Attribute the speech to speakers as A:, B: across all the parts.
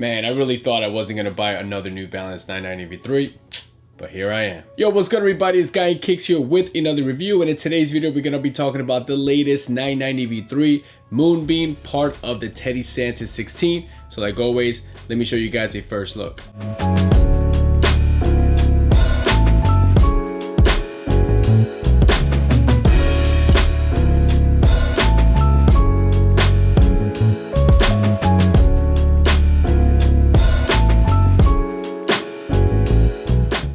A: Man, I really thought I wasn't gonna buy another New Balance 990 V3, but here I am. Yo, what's good everybody? It's Guy Kicks here with another review, and in today's video we're gonna be talking about the latest 990 V3 Moonbeam, part of the Teddy Santis 16. So like always, let me show you guys a first look.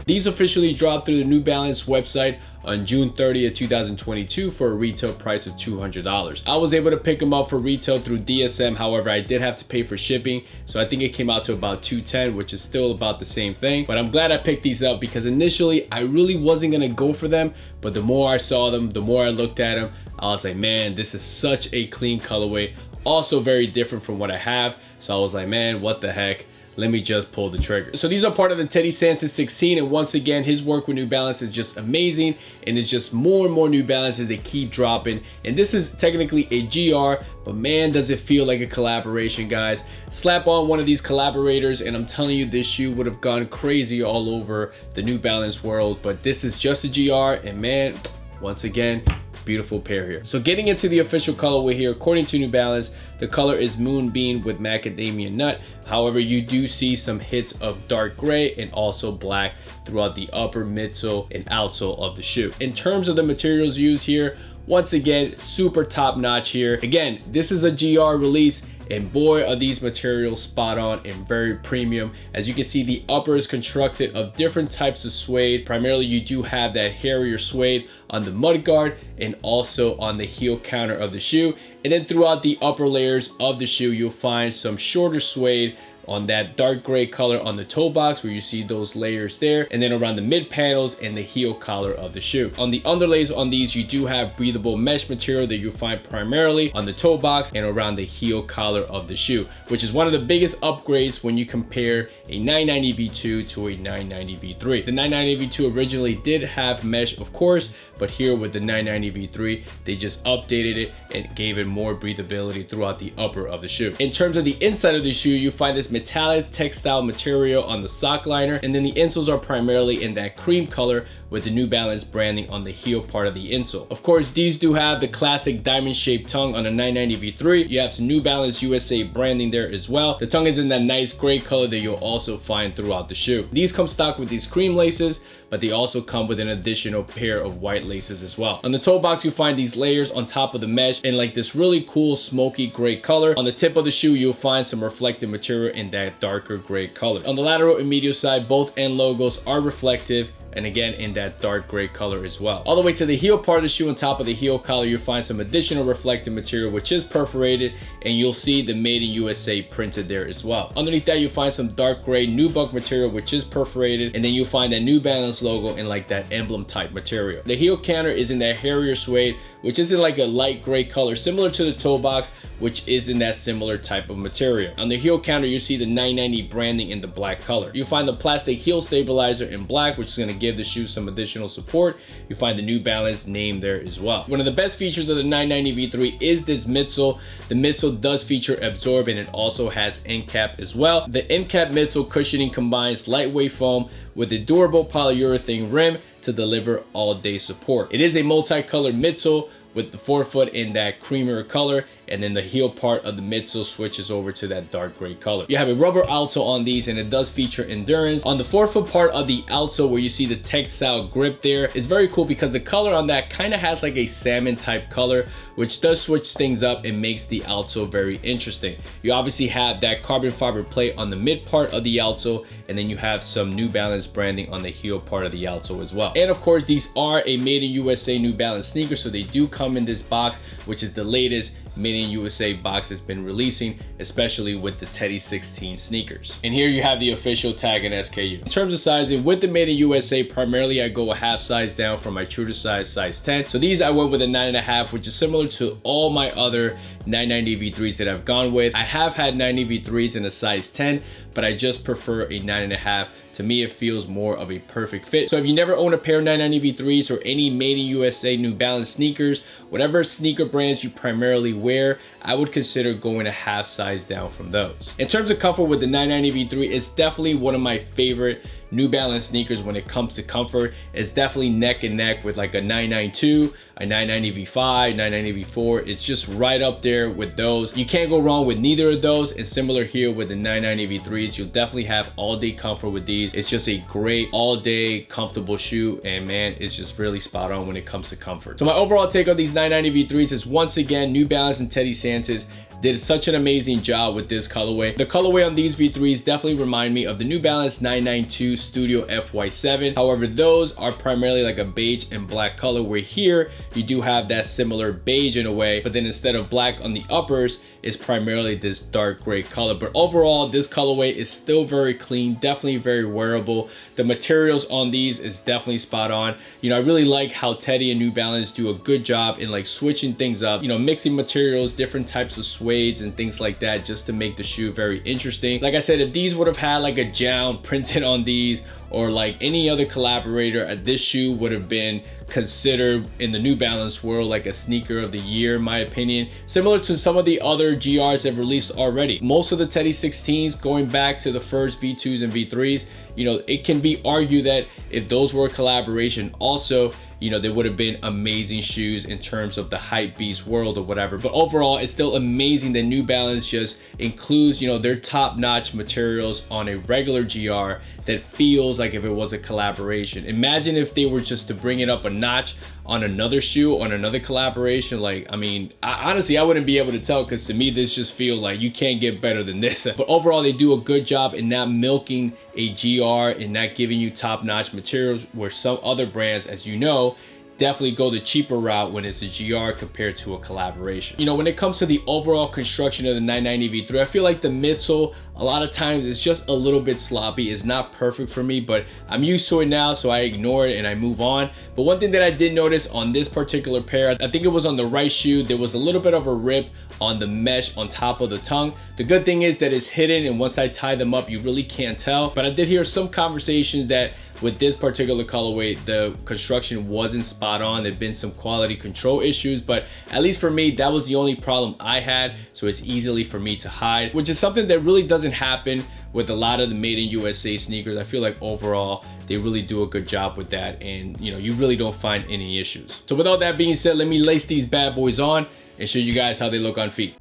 A: These officially dropped through the New Balance website on June 30th, 2022 for a retail price of $200. I was able to pick them up for retail through DSM. However, I did have to pay for shipping, so I think it came out to about $210, which is still about the same thing. But I'm glad I picked these up because initially I really wasn't gonna go for them, but the more I saw them, the more I looked at them, I was like, man, this is such a clean colorway. Also very different from what I have. So I was like, man, what the heck? Let me just pull the trigger. So these are part of the Teddy Santis 16, and once again, his work with New Balance is just amazing, and it's just more and more New Balances that keep dropping. And this is technically a GR, but man, does it feel like a collaboration, guys. Slap on one of these collaborators, and I'm telling you, this shoe would have gone crazy all over the New Balance world, but this is just a GR, and man, once again, beautiful pair here. So getting into the official colorway here, according to New Balance, the color is Moonbeam with macadamia nut. However, you do see some hits of dark gray and also black throughout the upper midsole and outsole of the shoe. In terms of the materials used here, once again, super top notch here. Again, this is a GR release, and boy are these materials spot on and very premium. As you can see, the upper is constructed of different types of suede. Primarily you do have that hairier suede on the mudguard and also on the heel counter of the shoe, and then throughout the upper layers of the shoe you'll find some shorter suede on that dark gray color on the toe box where you see those layers there, and then around the mid panels and the heel collar of the shoe. On the underlays on these, you do have breathable mesh material that you'll find primarily on the toe box and around the heel collar of the shoe, which is one of the biggest upgrades when you compare a 990 V2 to a 990 V3. The 990 V2 originally did have mesh, of course, but here with the 990 V3, they just updated it and gave it more breathability throughout the upper of the shoe. In terms of the inside of the shoe, you find this metallic textile material on the sock liner, and then the insoles are primarily in that cream color with the New Balance branding on the heel part of the insole. Of course, these do have the classic diamond shaped tongue on a 990 V3. You have some New Balance USA branding there as well. The tongue is in that nice gray color that you'll also find throughout the shoe. These come stock with these cream laces, but they also come with an additional pair of white laces as well. On the toe box, you find these layers on top of the mesh in like this really cool smoky gray color. On the tip of the shoe, you'll find some reflective material in that darker gray color. On the lateral and medial side, both end logos are reflective, and again in that dark gray color as well. All the way to the heel part of the shoe, on top of the heel collar, you'll find some additional reflective material which is perforated, and you'll see the Made in USA printed there as well. Underneath that, you'll find some dark gray nubuck material which is perforated, and then you'll find that New Balance logo in like that emblem type material. The heel counter is in that hairier suede, which is in like a light gray color similar to the toe box, which is in that similar type of material. On the heel counter, you see the 990 branding in the black color. You'll find the plastic heel stabilizer in black, which is going to give the shoe some additional support. You find the New Balance name there as well. One of the best features of the 990 V3 is this midsole. The midsole does feature absorb, and it also has end cap as well. The end cap midsole cushioning combines lightweight foam with a durable polyurethane rim to deliver all-day support. It is a multicolored midsole with the forefoot in that creamier color, and then the heel part of the midsole switches over to that dark gray color. You have a rubber outsole on these, and it does feature endurance. On the forefoot part of the outsole where you see the textile grip there, it's very cool because the color on that kind of has like a salmon type color, which does switch things up and makes the outsole very interesting. You obviously have that carbon fiber plate on the mid part of the outsole, and then you have some New Balance branding on the heel part of the outsole as well. And of course, these are a Made in USA New Balance sneaker, so they do come in this box, which is the latest Made in USA box has been releasing, especially with the Teddy 16 sneakers. And here you have the official tag and SKU. In terms of sizing, with the Made in USA, primarily I go a half size down from my true to size 10. So these I went with a 9.5, which is similar to all my other 990 V3s that I've gone with. I have had 90 V3s in a size 10, but I just prefer a 9.5. To me, it feels more of a perfect fit. So if you never own a pair of 990 V3s or any Made in USA New Balance sneakers, whatever sneaker brands you primarily wear, I would consider going a half size down from those. In terms of comfort with the 990 V3, it's definitely one of my favorite New Balance sneakers when it comes to comfort. It's definitely neck and neck with like a 992, a 990 V5, 990 V4. It's just right up there with those. You can't go wrong with neither of those. And similar here with the 990 V3s, you'll definitely have all day comfort with these. It's just a great all day comfortable shoe, and man, it's just really spot on when it comes to comfort. So my overall take on these 990 V3s is, once again, New Balance and Teddy Santis did such an amazing job with this colorway. The colorway on these V3s definitely remind me of the New Balance 992 Studio FY7. However, those are primarily like a beige and black color, where here you do have that similar beige in a way, but then instead of black on the uppers, is primarily this dark gray color. But overall, this colorway is still very clean, definitely very wearable. The materials on these is definitely spot on. You know, I really like how Teddy and New Balance do a good job in like switching things up, you know, mixing materials, different types of suedes and things like that, just to make the shoe very interesting. Like I said, if these would have had like a Jown printed on these, or like any other collaborator, this shoe would have been considered in the New Balance world like a sneaker of the year, in my opinion, similar to some of the other GRs they've released already. Most of the Teddy 16s, going back to the first V2s and V3s, you know, it can be argued that if those were a collaboration also, you know, they would have been amazing shoes in terms of the hype beast world or whatever. But overall, it's still amazing that New Balance just includes, you know, their top-notch materials on a regular GR that feels like if it was a collaboration. Imagine if they were just to bring it up a notch on another shoe, on another collaboration. Like, I mean, honestly, I wouldn't be able to tell, because to me, this just feels like you can't get better than this. But overall, they do a good job in not milking a GR and not giving you top-notch materials, where some other brands, as you know, definitely go the cheaper route when it's a GR compared to a collaboration. You know, when it comes to the overall construction of the 990 V3, I feel like the midsole, a lot of times it's just a little bit sloppy. It's not perfect for me, but I'm used to it now, so I ignore it and I move on. But one thing that I did notice on this particular pair, I think it was on the right shoe, there was a little bit of a rip on the mesh on top of the tongue. The good thing is that it's hidden, and once I tie them up, you really can't tell. But I did hear some conversations that with this particular colorway, the construction wasn't spot on. There've been some quality control issues, but at least for me, that was the only problem I had. So it's easily for me to hide, which is something that really doesn't happen with a lot of the made in USA sneakers. I feel like overall, they really do a good job with that, and you know, you really don't find any issues. So with all that being said, let me lace these bad boys on and show you guys how they look on feet.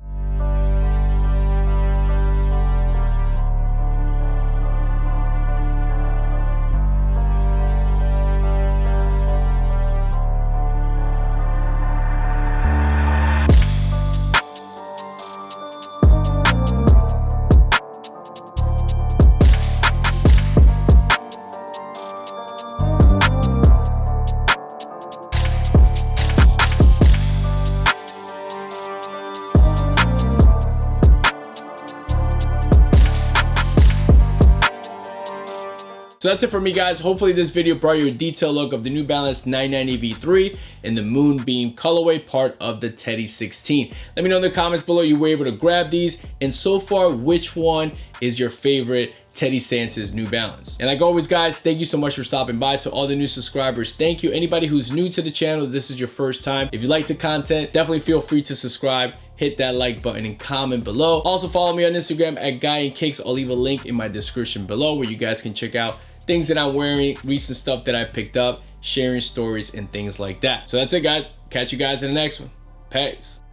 A: So that's it for me, guys. Hopefully this video brought you a detailed look of the New Balance 990 V3 in the Moonbeam colorway, part of the Teddy 16. Let me know in the comments below you were able to grab these, and so far, which one is your favorite Teddy Santis New Balance? And like always, guys, thank you so much for stopping by. To all the new subscribers, thank you. Anybody who's new to the channel, this is your first time, if you like the content, definitely feel free to subscribe, hit that like button, and comment below. Also follow me on Instagram at GuyInCakes. I'll leave a link in my description below where you guys can check out things that I'm wearing, recent stuff that I picked up, sharing stories and things like that. So that's it, guys. Catch you guys in the next one. Peace.